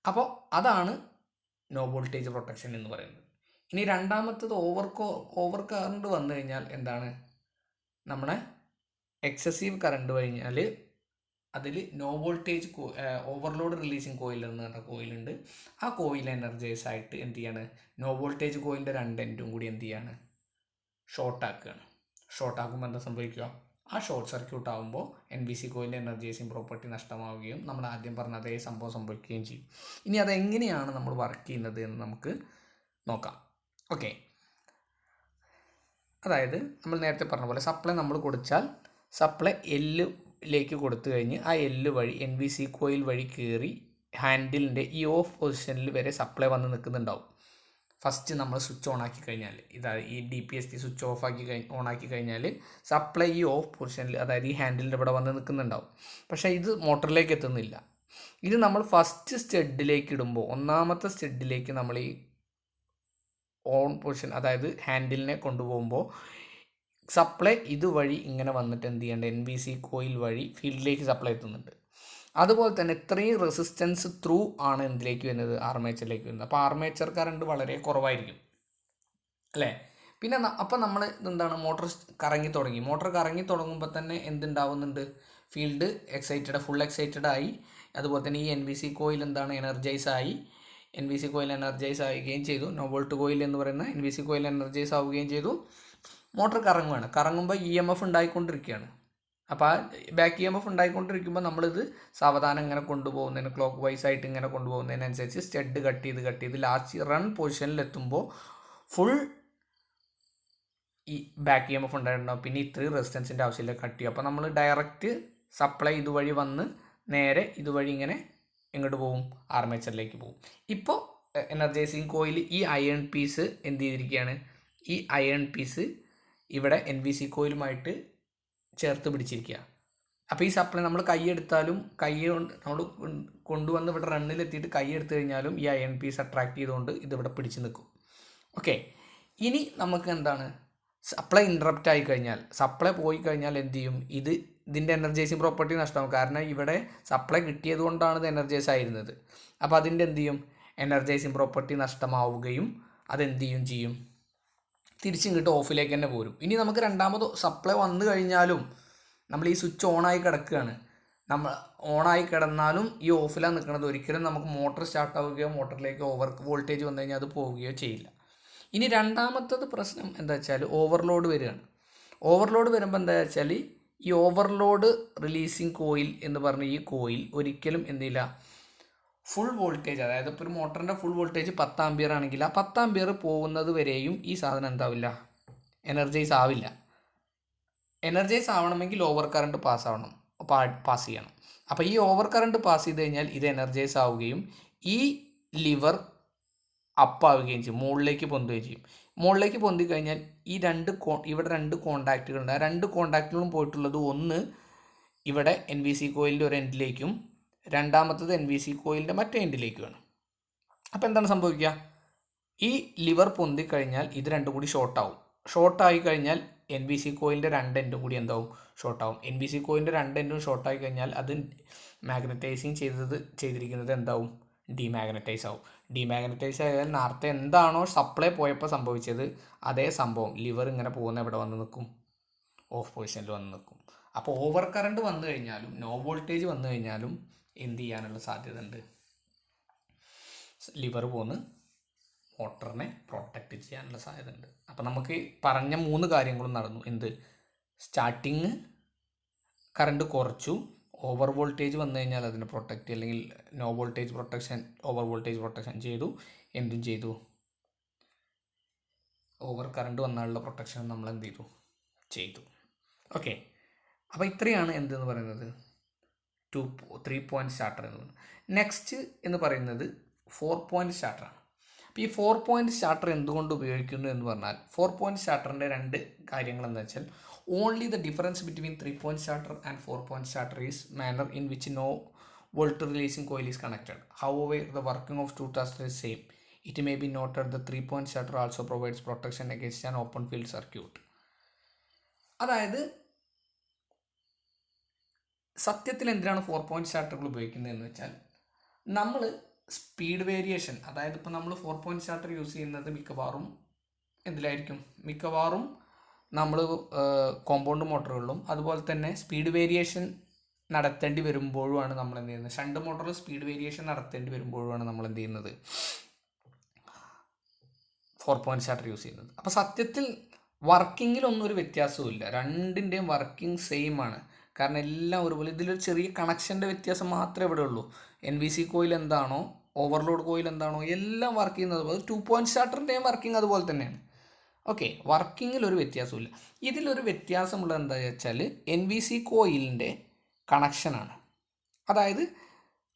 അപ്പോൾ അതാണ് നോ വോൾട്ടേജ് പ്രൊട്ടക്ഷൻ എന്ന് പറയുന്നത്. ഇനി രണ്ടാമത്തത് ഓവർ കറണ്ട് വന്നു കഴിഞ്ഞാൽ എന്താണ്, നമ്മളെ എക്സസീവ് കറണ്ട് കഴിഞ്ഞാൽ അതിൽ no voltage overload releasing coil എന്ന് പറഞ്ഞ കോയിലുണ്ട്. ആ കോയിൽ എനർജൈസ് ആയിട്ട് എന്ത് ചെയ്യാണ്, നോ വോൾട്ടേജ് കോയിലിൻ്റെ 2 എൻഡും കൂടി എന്ത് ചെയ്യാണ്, ഷോർട്ടാക്കുകയാണ്. ഷോർട്ടാക്കുമ്പോൾ എന്താ സംഭവിക്കുക, ആ ഷോർട്ട് സർക്യൂട്ട് ആകുമ്പോൾ NBC കോയിലിൻ്റെ എനർജൈസിങ് പ്രോപ്പർട്ടി നഷ്ടമാവുകയും നമ്മൾ ആദ്യം പറഞ്ഞ അതേ സംഭവം സംഭവിക്കുകയും ചെയ്യും. ഇനി അതെങ്ങനെയാണ് നമ്മൾ വർക്ക് ചെയ്യുന്നത് എന്ന് നമുക്ക് നോക്കാം. ഓക്കെ, അതായത് നമ്മൾ നേരത്തെ പറഞ്ഞ പോലെ സപ്ലൈ നമ്മൾ കൊടുത്താൽ സപ്ലൈ Lലേക്ക് കൊടുത്തു കഴിഞ്ഞ് ആ L വഴി NBC കോയിൽ വഴി കയറി ഹാൻഡിലിൻ്റെ ഈ ഓഫ് പൊസിഷനിൽ വരെ സപ്ലൈ വന്ന് നിൽക്കുന്നുണ്ടാവും. ഫസ്റ്റ് നമ്മൾ സ്വിച്ച് ഓൺ ആക്കി കഴിഞ്ഞാൽ, ഈ DPST സ്വിച്ച് ഓൺ ആക്കി കഴിഞ്ഞാൽ സപ്ലൈ ഈ ഓഫ് പൊസിഷനിൽ, അതായത് ഈ ഹാൻഡിലിൻ്റെ ഇവിടെ വന്ന് നിൽക്കുന്നുണ്ടാവും. പക്ഷേ ഇത് മോട്ടറിലേക്ക് എത്തുന്നില്ല. ഇത് നമ്മൾ ഫസ്റ്റ് സ്റ്റെഡിലേക്ക് ഇടുമ്പോൾ, ഒന്നാമത്തെ സ്റ്റെഡിലേക്ക് നമ്മൾ ഈ ഓൺ പൊസിഷൻ, അതായത് ഹാൻഡിലിനെ കൊണ്ടുപോകുമ്പോൾ സപ്ലൈ ഇതുവഴി ഇങ്ങനെ വന്നിട്ട് എന്ത് ചെയ്യേണ്ട NBC കോയിൽ വഴി ഫീൽഡിലേക്ക് സപ്ലൈ എത്തുന്നുണ്ട്. അതുപോലെ തന്നെ ഇത്രയും റെസിസ്റ്റൻസ് ത്രൂ ആണ് എന്തിലേക്ക് വരുന്നത്, ആർമേച്ചറിലേക്ക് വരുന്നത്. അപ്പോൾ ആർമേച്ചർ കറണ്ട് വളരെ കുറവായിരിക്കും അല്ലേ. പിന്നെ അപ്പോൾ നമ്മൾ എന്താണ്, മോട്ടോർ കറങ്ങി തുടങ്ങി. മോട്ടോർ കറങ്ങി തുടങ്ങുമ്പോൾ തന്നെ എന്തുണ്ടാവുന്നുണ്ട്, ഫീൽഡ് ഫുൾ എക്സൈറ്റഡ് ആയി. അതുപോലെ തന്നെ ഈ NBC കോയിൽ എന്താണ്, എനർജൈസ് ആയി. NBC കോയിൽ എനർജൈസ് ആവുകയും ചെയ്തു. നോ വോൾട്ട് കോയിൽ എന്ന് പറയുന്ന NBC കോയിൽ എനർജൈസ് ആവുകയും ചെയ്തു. മോട്ടോർ കറങ്ങുകയാണ്. കറങ്ങുമ്പോൾ EMF ഉണ്ടായിക്കൊണ്ടിരിക്കുകയാണ്. അപ്പോൾ ആ ബാക്ക് EMF ഉണ്ടായിക്കൊണ്ടിരിക്കുമ്പോൾ നമ്മളിത് സാവധാനം ഇങ്ങനെ കൊണ്ടുപോകുന്നതിന്, ക്ലോക്ക് വൈസ് ആയിട്ട് ഇങ്ങനെ കൊണ്ടുപോകുന്നതിനനുസരിച്ച് സ്റ്റഡ് കട്ട് ചെയ്ത് ലാസ്റ്റ് റൺ പൊസിഷനിൽ എത്തുമ്പോൾ ഫുൾ ഈ ബാക്ക് EMF ഉണ്ടായിട്ടുണ്ടാവും. പിന്നെ ഇത്രയും റെസിസ്റ്റൻസിൻ്റെ ആവശ്യമില്ല, കട്ട് ചെയ്യും. അപ്പോൾ നമ്മൾ ഡയറക്റ്റ് സപ്ലൈ ഇതുവഴി വന്ന് നേരെ ഇതുവഴി ഇങ്ങനെ എങ്ങോട്ട് പോകും, ആർമേച്ചറിലേക്ക് പോകും. ഇപ്പോൾ എനർജൈസിങ് കോയിൽ ഈ അയൺ പീസ് എന്ത് ചെയ്തിരിക്കുകയാണ്, ഈ അയൺ പീസ് ഇവിടെ NBC കോയിലുമായിട്ട് ചേർത്ത് പിടിച്ചിരിക്കുക. അപ്പോൾ ഈ സപ്ലൈ നമ്മൾ കൈയെടുത്താലും, കൈ കൊണ്ട് നമ്മൾ കൊണ്ടുവന്ന് ഇവിടെ റണ്ണിലെത്തിയിട്ട് കൈ എടുത്തു കഴിഞ്ഞാലും ഈ അയൺ പീസ് അട്രാക്ട് ചെയ്തുകൊണ്ട് ഇതിവിടെ പിടിച്ച് നിൽക്കും. ഓക്കെ, ഇനി നമുക്ക് എന്താണ്, സപ്ലൈ ഇൻറ്ററപ്റ്റ് ആയി കഴിഞ്ഞാൽ, സപ്ലൈ പോയി കഴിഞ്ഞാൽ എന്ത് ചെയ്യും, ഇതിൻ്റെ എനർജൈസിങ് പ്രോപ്പർട്ടി നഷ്ടമാകും. കാരണം ഇവിടെ സപ്ലൈ കിട്ടിയത് കൊണ്ടാണ് ഇത് എനർജൈസ് ആയിരുന്നത്. അപ്പോൾ അതിൻ്റെ എന്ത് ചെയ്യും, എനർജൈസിങ് പ്രോപ്പർട്ടി നഷ്ടമാവുകയും അതെന്ത് ചെയ്യും, തിരിച്ചിങ്ങോട്ട് ഓഫിലേക്ക് തന്നെ പോരും. ഇനി നമുക്ക് രണ്ടാമത് സപ്ലൈ വന്നു കഴിഞ്ഞാലും നമ്മൾ ഈ സ്വിച്ച് ഓണായി കിടക്കുകയാണ്. നമ്മൾ ഓണായി കിടന്നാലും ഈ ഓഫിലാണ് നിൽക്കുന്നത്. ഒരിക്കലും നമുക്ക് മോട്ടർ സ്റ്റാർട്ട് ആവുകയോ മോട്ടറിലേക്ക് ഓവർ വോൾട്ടേജ് വന്നു കഴിഞ്ഞാൽ അത് പോവുകയോ ചെയ്യില്ല. ഇനി രണ്ടാമത്തത് പ്രശ്നം എന്താ വെച്ചാൽ ഓവർലോഡ് വരികയാണ്. ഓവർലോഡ് വരുമ്പോൾ എന്താ വെച്ചാൽ ഈ ഓവർലോഡ് റിലീസിങ് കോയിൽ എന്ന് പറഞ്ഞ ഈ കോയിൽ ഒരിക്കലും എന്തില്ല, ഫുൾ വോൾട്ടേജ്, അതായത് ഇപ്പോൾ ഒരു മോട്ടറിൻ്റെ ഫുൾ വോൾട്ടേജ് 10 ആമ്പിയർ ആണെങ്കിൽ ആ 10 ആമ്പിയർ പോകുന്നത് വരെയും ഈ സാധനം എന്താവില്ല, എനർജൈസ് ആവില്ല. എനർജൈസ് ആവണമെങ്കിൽ ഓവർ കറണ്ട് പാസ് ചെയ്യണം. അപ്പോൾ ഈ ഓവർ കറണ്ട് പാസ് ചെയ്ത് കഴിഞ്ഞാൽ ഇത് എനർജൈസ് ആവുകയും ഈ ലിവർ അപ്പാവുകയും ചെയ്യും, മുകളിലേക്ക് പൊന്തുകയും ചെയ്യും. മുകളിലേക്ക് പൊന്തി കഴിഞ്ഞാൽ ഈ ഇവിടെ രണ്ട് കോണ്ടാക്റ്റുകളുണ്ട്. ആ രണ്ട് കോണ്ടാക്റ്റുകളും പോയിട്ടുള്ളത് ഒന്ന് ഇവിടെ NBC കോയിലിൻ്റെ ഒരു എൻഡിലേക്കും രണ്ടാമത്തത് NBC കോയിലിൻ്റെ മറ്റേ എൻഡിലേക്കുമാണ്. അപ്പോൾ എന്താണ് സംഭവിക്കുക, ഈ ലിവർ പൊന്തിക്കഴിഞ്ഞാൽ ഇത് രണ്ടും കൂടി ഷോർട്ടാവും. ഷോർട്ടായി കഴിഞ്ഞാൽ NBC കോയിലിൻ്റെ രണ്ട് എൻഡും കൂടി എന്താവും, ഷോർട്ടാവും. NBC കോയിലിൻ്റെ രണ്ട് എൻഡും ഷോർട്ടായി കഴിഞ്ഞാൽ അത് മാഗ്നറ്റൈസിങ് ചെയ്തിരിക്കുന്നത് എന്താവും, ഡീമാഗ്നറ്റൈസ് ആവും. ഡീമാഗ്നറ്റൈസ് ആയാൽ നേരത്തെ എന്താണോ സപ്ലൈ പോയപ്പോൾ സംഭവിച്ചത് അതേ സംഭവം ലിവർ ഇങ്ങനെ പോകുന്ന ഇവിടെ വന്ന് നിൽക്കും, ഓഫ് പൊസിഷനിൽ വന്ന് നിൽക്കും. അപ്പോൾ ഓവർ കറണ്ട് വന്നു കഴിഞ്ഞാലും നോ വോൾട്ടേജ് വന്നു കഴിഞ്ഞാലും എന്ത് ചെയ്യാനുള്ള സാധ്യത ഉണ്ട്, ലിവർ പോന്ന് മോട്ടറിനെ പ്രൊട്ടക്റ്റ് ചെയ്യാനുള്ള സാധ്യത ഉണ്ട്. അപ്പോൾ നമുക്ക് പറഞ്ഞ 3 കാര്യങ്ങളും നടന്നു. എന്ത്, സ്റ്റാർട്ടിങ് കറണ്ട് കുറച്ചു, ഓവർ വോൾട്ടേജ് വന്നു കഴിഞ്ഞാൽ അതിനെ പ്രൊട്ടക്റ്റ്, അല്ലെങ്കിൽ no voltage protection, over voltage protection ചെയ്തു. എന്തും ചെയ്തു, ഓവർ കറണ്ട് വന്നാലുള്ള പ്രൊട്ടക്ഷൻ നമ്മൾ എന്ത് ചെയ്തു. ഓക്കെ, അപ്പോൾ ഇത്രയാണ് എന്തെന്ന് പറയുന്നത് 3 പോയിൻറ്റ് സ്റ്റാർട്ടർ എന്ന് പറയുന്നത്. നെക്സ്റ്റ് എന്ന് പറയുന്നത് 4 പോയിൻറ്റ് സ്റ്റാർട്ടറാണ്. അപ്പോൾ ഈ 4 പോയിൻറ്റ് സ്റ്റാർട്ടർ എന്തുകൊണ്ട് ഉപയോഗിക്കുന്നു എന്ന് പറഞ്ഞാൽ 4 പോയിൻറ്റ് സ്റ്റാർട്ടറിൻ്റെ 2 കാര്യങ്ങൾ എന്താ വെച്ചാൽ, only the difference between 3 point starter and 4 point starter is manner in which no volt releasing coil is connected. However the working of 2 transistor is same. It may be noted the 3 point starter also provides protection against an open field circuit. അതായത് സത്യത്തിൽ എന്തിനാണ് 4 point സ്റ്റാർട്ടറുകൾ ഉപയോഗിക്കുന്നതെന്ന് വെച്ചാൽ, നമ്മൾ speed variation, അതായത് ഇപ്പോൾ നമ്മൾ 4 point starter use ചെയ്യുന്നത് മിക്കവാറും എന്തിലായിരിക്കും, മിക്കവാറും നമ്മൾ കോമ്പൗണ്ട് മോട്ടറുകളിലും അതുപോലെ തന്നെ സ്പീഡ് വേരിയേഷൻ നടത്തേണ്ടി വരുമ്പോഴുമാണ് നമ്മൾ എന്ത് ചെയ്യുന്നത്, ഷണ്ട് മോട്ടറിൽ സ്പീഡ് വേരിയേഷൻ നടത്തേണ്ടി വരുമ്പോഴുമാണ് നമ്മൾ എന്ത് ചെയ്യുന്നത്, 4 പോയിൻറ്റ് സ്റ്റാർട്ടർ യൂസ് ചെയ്യുന്നത്. അപ്പോൾ സത്യത്തിൽ വർക്കിങ്ങിലൊന്നും ഒരു വ്യത്യാസവും ഇല്ല, രണ്ടിൻ്റെയും വർക്കിംഗ് സെയിം ആണ്. കാരണം എല്ലാം ഒരുപോലെ, ഇതിലൊരു ചെറിയ കണക്ഷൻ്റെ വ്യത്യാസം മാത്രമേ ഇവിടെ ഉള്ളൂ. NBC കോയിൽ എന്താണോ, ഓവർലോഡ് കോയിൽ എന്താണോ, എല്ലാം വർക്ക് ചെയ്യുന്നത് പോലെ 2 പോയിൻറ്റ് സ്റ്റാർട്ടറിൻ്റെയും വർക്കിംഗ് അതുപോലെ തന്നെയാണ്. ഓക്കെ, വർക്കിങ്ങിലൊരു വ്യത്യാസമില്ല. ഇതിലൊരു വ്യത്യാസമുള്ളത് എന്താ വെച്ചാൽ NBC കോയിലിൻ്റെ കണക്ഷനാണ്. അതായത്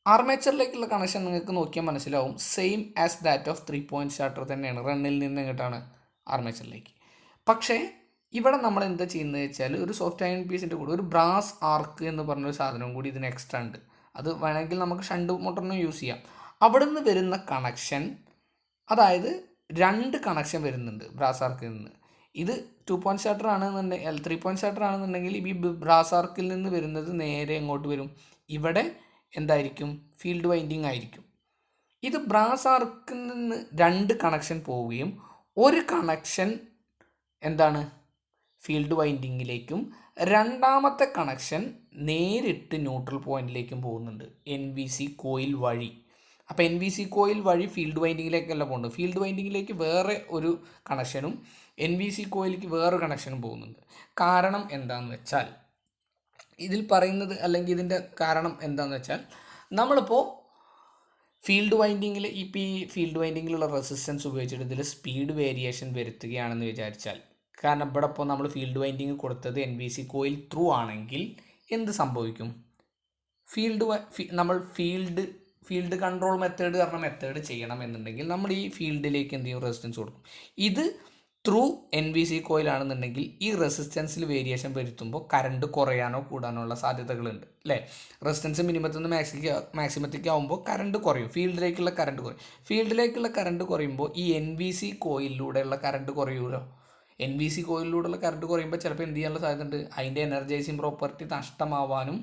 ആർമേച്ചറിലേക്കുള്ള കണക്ഷൻ നിങ്ങൾക്ക് നോക്കിയാൽ മനസ്സിലാവും, same as that of 3 point starter തന്നെയാണ്. റണ്ണിൽ നിന്ന് എങ്ങോട്ടാണ്, ആർമേച്ചറിലേക്ക്. പക്ഷേ ഇവിടെ നമ്മൾ എന്താ ചെയ്യുന്നത് വെച്ചാൽ, ഒരു സോഫ്റ്റ് അയൺ പീസിൻ്റെ കൂടെ ഒരു ബ്രാസ് ആർക്ക് എന്ന് പറഞ്ഞൊരു സാധനം കൂടി ഇതിന് എക്സ്ട്രാ ഉണ്ട്. അത് വേണമെങ്കിൽ നമുക്ക് ഷണ്ട് മോട്ടറിനും യൂസ് ചെയ്യാം. അവിടെ നിന്ന് വരുന്ന കണക്ഷൻ, അതായത് 2 കണക്ഷൻ വരുന്നുണ്ട് ബ്രാസ് ആർക്കിൽ നിന്ന്. ഇത് 2 പോയിൻറ്റ് സ്റ്റാർട്ടർ ആണെന്നുണ്ടെങ്കിൽ 3 പോയിൻറ്റ് സ്റ്റാർട്ടർ ആണെന്നുണ്ടെങ്കിൽ ഈ ബ്രാസ് ആർക്കിൽ നിന്ന് വരുന്നത് നേരെ എങ്ങോട്ട് വരും, ഇവിടെ എന്തായിരിക്കും, ഫീൽഡ് വൈൻഡിങ് ആയിരിക്കും. ഇത് ബ്രാസ് ആർക്കിൽ നിന്ന് 2 കണക്ഷൻ പോവുകയും ഒരു കണക്ഷൻ എന്താണ് ഫീൽഡ് വൈൻഡിങ്ങിലേക്കും രണ്ടാമത്തെ കണക്ഷൻ നേരിട്ട് ന്യൂട്രൽ പോയിന്റിലേക്കും പോകുന്നുണ്ട് NVC കോയിൽ വഴി. അപ്പോൾ NVC കോയിൽ വഴി ഫീൽഡ് വൈൻഡിങ്ങിലേക്കല്ല പോകുന്നത്, ഫീൽഡ് വൈൻഡിങ്ങിലേക്ക് വേറെ ഒരു കണക്ഷനും NVC കോയിലേക്ക് വേറൊരു കണക്ഷനും പോകുന്നുണ്ട്. കാരണം എന്താണെന്ന് വെച്ചാൽ ഇതിൽ പറയുന്നത്, അല്ലെങ്കിൽ ഇതിൻ്റെ കാരണം എന്താണെന്ന് വെച്ചാൽ, നമ്മളിപ്പോൾ ഫീൽഡ് വൈൻഡിങ്ങിൽ ഇപ്പോൾ ഈ ഫീൽഡ് വൈൻഡിങ്ങിലുള്ള റെസിസ്റ്റൻസ് ഉപയോഗിച്ചിട്ട് ഇതിൽ സ്പീഡ് വേരിയേഷൻ വരുത്തുകയാണെന്ന് വിചാരിച്ചാൽ, കാരണം ഇവിടെ ഇപ്പോൾ നമ്മൾ ഫീൽഡ് വൈൻഡിങ് കൊടുത്തത് NVC കോയിൽ ത്രൂ ആണെങ്കിൽ എന്ത് സംഭവിക്കും, നമ്മൾ ഫീൽഡ് കൺട്രോൾ മെത്തേഡ് പറഞ്ഞ മെത്തേഡ് ചെയ്യണം എന്നുണ്ടെങ്കിൽ നമ്മൾ ഈ ഫീൽഡിലേക്ക് എന്ത് ചെയ്യും, റെസിസ്റ്റൻസ് കൊടുക്കും. ഇത് ത്രൂ NVC കോയിലാണെന്നുണ്ടെങ്കിൽ ഈ റെസിസ്റ്റൻസിൽ വേരിയേഷൻ വരുത്തുമ്പോൾ കറണ്ട് കുറയാനോ കൂടാനോ ഉള്ള സാധ്യതകളുണ്ട് അല്ലേ. റെസിസ്റ്റൻസ് മിനിമത്തിൽ നിന്ന് മാക്സിമത്തേക്ക് ആകുമ്പോൾ കറണ്ട് കുറയും, ഫീൽഡിലേക്കുള്ള കറണ്ട് കുറയും. ഫീൽഡിലേക്കുള്ള കറണ്ട് കുറയുമ്പോൾ ഈ NVC കോയിലൂടെയുള്ള കറണ്ട് കുറയുമല്ലോ. NVC കോയിലൂടെയുള്ള കറണ്ട് കുറയുമ്പോൾ ചിലപ്പോൾ എന്ത് ചെയ്യാനുള്ള സാധ്യതയുണ്ട്, അതിൻ്റെ എനർജൈസിങ് പ്രോപ്പർട്ടി നഷ്ടമാവാനും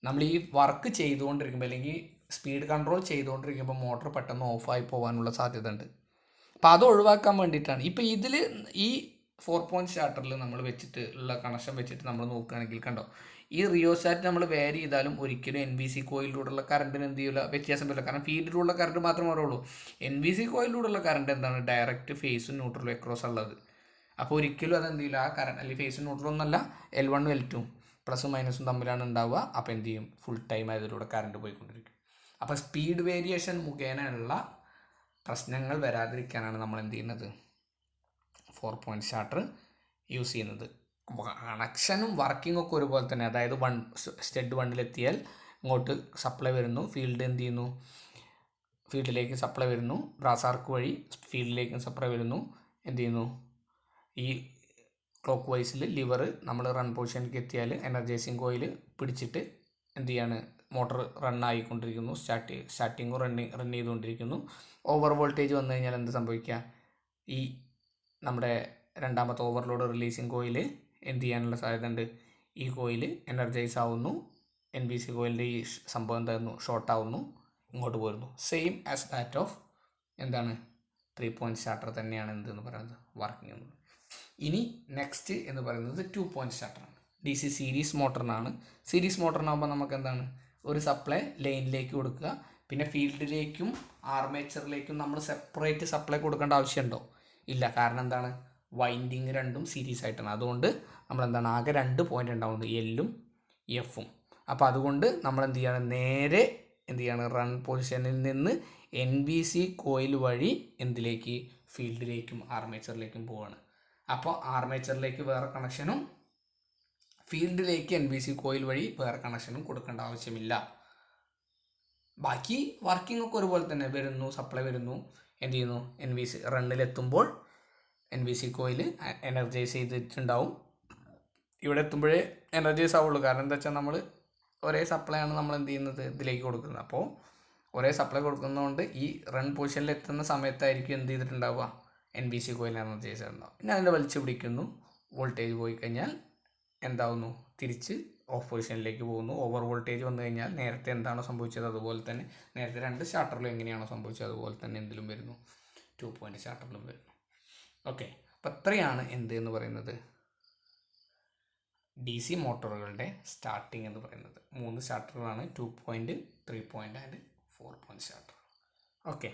നമ്മൾ ഈ വർക്ക് ചെയ്തുകൊണ്ടിരിക്കുമ്പോൾ അല്ലെങ്കിൽ സ്പീഡ് കൺട്രോൾ ചെയ്തുകൊണ്ടിരിക്കുമ്പോൾ മോട്ടോർ പെട്ടെന്ന് ഓഫായി പോകാനുള്ള സാധ്യത ഉണ്ട്. അപ്പോൾ അത് ഒഴിവാക്കാൻ വേണ്ടിയിട്ടാണ്. ഇപ്പോൾ ഇതിൽ ഈ 4 പോയിൻറ്റ് സ്റ്റാർട്ടറിൽ നമ്മൾ വെച്ചിട്ട് ഉള്ള കണക്ഷൻ വെച്ചിട്ട് നമ്മൾ നോക്കുകയാണെങ്കിൽ കണ്ടോ, ഈ റിയോസ്റ്റാറ്റ് നമ്മൾ വേരി ചെയ്താലും ഒരിക്കലും NVC കോയിലൂടെയുള്ള കറണ്ടിന് എന്ത് ചെയ്യില്ല, വ്യത്യാസം വരില്ല. കാരണം ഫീൽഡിലുള്ള കറണ്ട് മാത്രമേ വരുള്ളൂ. NVC കോയിലൂടെയുള്ള കറണ്ട് എന്താണ്, ഡയറക്റ്റ് ഫേസും ന്യൂട്രലും അക്രോസ് ഉള്ളത്. അപ്പോൾ ഒരിക്കലും അത് എന്ത് ചെയ്യില്ല, ആ കറണ്ട് അല്ലെങ്കിൽ ഫേസും ന്യൂട്രലൊന്നല്ല, L1 L2 പ്ലസും മൈനസും തമ്മിലാണ് ഉണ്ടാവുക. അപ്പോൾ എന്ത് ചെയ്യും, ഫുൾ ടൈം അതിലൂടെ കറണ്ട് പോയിക്കൊണ്ടിരിക്കും. അപ്പോൾ സ്പീഡ് വേരിയേഷൻ മുഖേനയുള്ള പ്രശ്നങ്ങൾ വരാതിരിക്കാനാണ് നമ്മൾ എന്ത് ചെയ്യുന്നത്, 4 പോയിൻറ്റ് സ്റ്റാർട്ടർ യൂസ് ചെയ്യുന്നത്. കണക്ഷനും വർക്കിംഗ് ഒക്കെ ഒരുപോലെ തന്നെ. അതായത് സ്റ്റെഡ് 1-ലെത്തിയാൽ ഇങ്ങോട്ട് സപ്ലൈ വരുന്നു, ഫീൽഡ് എന്ത് ചെയ്യുന്നു, ഫീൽഡിലേക്ക് സപ്ലൈ വരുന്നു, ബ്രാസ് ആർക്ക് വഴി ഫീൽഡിലേക്കും സപ്ലൈ വരുന്നു. എന്ത് ചെയ്യുന്നു, ഈ ക്ലോക്ക് വൈസിൽ ലിവർ നമ്മൾ റൺ പൊസിഷനിലേക്ക് എത്തിയാൽ എനർജൈസിങ് കോയിൽ പിടിച്ചിട്ട് എന്ത് ചെയ്യാണ്, മോട്ടർ റൺ ആയിക്കൊണ്ടിരിക്കുന്നു, സ്റ്റാർട്ടിങ്ങും റൺ ചെയ്തുകൊണ്ടിരിക്കുന്നു. ഓവർ വോൾട്ടേജ് വന്നു കഴിഞ്ഞാൽ എന്ത് സംഭവിക്കുക, ഈ നമ്മുടെ രണ്ടാമത്തെ ഓവർലോഡ് റിലീസിങ് കോയിൽ എന്ത് ചെയ്യാനുള്ള സാധ്യത ഉണ്ട്, ഈ കോയിൽ എനർജൈസ് ആവുന്നു, NVC കോയിലിൻ്റെ ഈ സംഭവം എന്തായിരുന്നു, ഷോർട്ട് ആവുന്നു, ഇങ്ങോട്ട് പോരുന്നു. സെയിം ആസ് ദാറ്റ് ഓഫ് എന്താണ് 3 പോയിൻറ്റ് സ്റ്റാർട്ടർ തന്നെയാണ് എന്തെന്ന് പറയുന്നത്, വർക്കിംഗ് എന്ന്. ഇനി നെക്സ്റ്റ് എന്ന് പറയുന്നത് 2 പോയിൻറ്റ് സ്റ്റാർട്ടറാണ്. DC സീരീസ് മോട്ടറിനാണ്. സീരീസ് മോട്ടറിനാകുമ്പോൾ നമുക്ക് എന്താണ്, ഒരു സപ്ലൈ ലൈനിലേക്ക് കൊടുക്കുക, പിന്നെ ഫീൽഡിലേക്കും ആർമേച്ചറിലേക്കും നമ്മൾ സെപ്പറേറ്റ് സപ്ലൈ കൊടുക്കേണ്ട ആവശ്യമുണ്ടോ, ഇല്ല. കാരണം എന്താണ്, വൈൻഡിങ് രണ്ടും സീരീസ് ആയിട്ടാണ്. അതുകൊണ്ട് നമ്മൾ എന്താണ്, ആകെ 2 പോയിൻ്റ് ഉണ്ടാവുന്നത്, L-ഉം F-ഉം. അപ്പോൾ അതുകൊണ്ട് നമ്മൾ എന്ത് ചെയ്യാണ്, നേരെ എന്ത് ചെയ്യാണ്, റൺ പൊസിഷനിൽ നിന്ന് NVC കോയിൽ വഴി എന്തിലേക്ക്, ഫീൽഡിലേക്കും ആർമേച്ചറിലേക്കും പോവുകയാണ്. അപ്പോൾ ആർമേച്ചറിലേക്ക് വേറെ കണക്ഷനും ഫീൽഡിലേക്ക് NVC കോയിൽ വഴി വേറെ കണക്ഷനും കൊടുക്കേണ്ട ആവശ്യമില്ല. ബാക്കി വർക്കിംഗ് ഒക്കെ ഒരുപോലെ തന്നെ വരുന്നു, സപ്ലൈ വരുന്നു, എന്ത് ചെയ്യുന്നു, NVC റണ്ണിലെത്തുമ്പോൾ NVC കോയിൽ എനർജൈസ് ചെയ്തിട്ടുണ്ടാവും. ഇവിടെ എത്തുമ്പോഴേ എനർജൈസ് ആവുള്ളൂ. കാരണം എന്താ വെച്ചാൽ നമ്മൾ ഒരേ സപ്ലൈ ആണ് നമ്മൾ എന്ത് ചെയ്യുന്നത്, ഇതിലേക്ക് കൊടുക്കുന്നത്. അപ്പോൾ ഒരേ സപ്ലൈ കൊടുക്കുന്നതുകൊണ്ട് ഈ റൺ പൊസിഷനിൽ എത്തുന്ന സമയത്തായിരിക്കും എന്ത് ചെയ്തിട്ടുണ്ടാവുക, NVC കോയിൽ എനർജൈസ് ഉണ്ടാവും. പിന്നെ അതിൻ്റെ വലിച്ചു പിടിക്കുന്നു, വോൾട്ടേജ് പോയി കഴിഞ്ഞാൽ എന്താവുന്നു, തിരിച്ച് ഓഫ് പൊസിഷനിലേക്ക് പോകുന്നു. ഓവർ വോൾട്ടേജ് വന്നു കഴിഞ്ഞാൽ നേരത്തെ എന്താണോ സംഭവിച്ചത് അതുപോലെ തന്നെ, നേരത്തെ 2 സ്റ്റാർട്ടറിലും എങ്ങനെയാണോ സംഭവിച്ചത് അതുപോലെ തന്നെ എന്തിലും വരുന്നു, 2 പോയിൻറ്റ് സ്റ്റാർട്ടറിലും വരുന്നു. ഓക്കെ, അപ്പോൾ അത്രയാണ് എന്ത് എന്ന് പറയുന്നത്, DC മോട്ടോറുകളുടെ സ്റ്റാർട്ടിങ് എന്ന് പറയുന്നത്. 3 സ്റ്റാർട്ടറുകളാണ്, 2 point, 3 point and 4 point starter. Okay.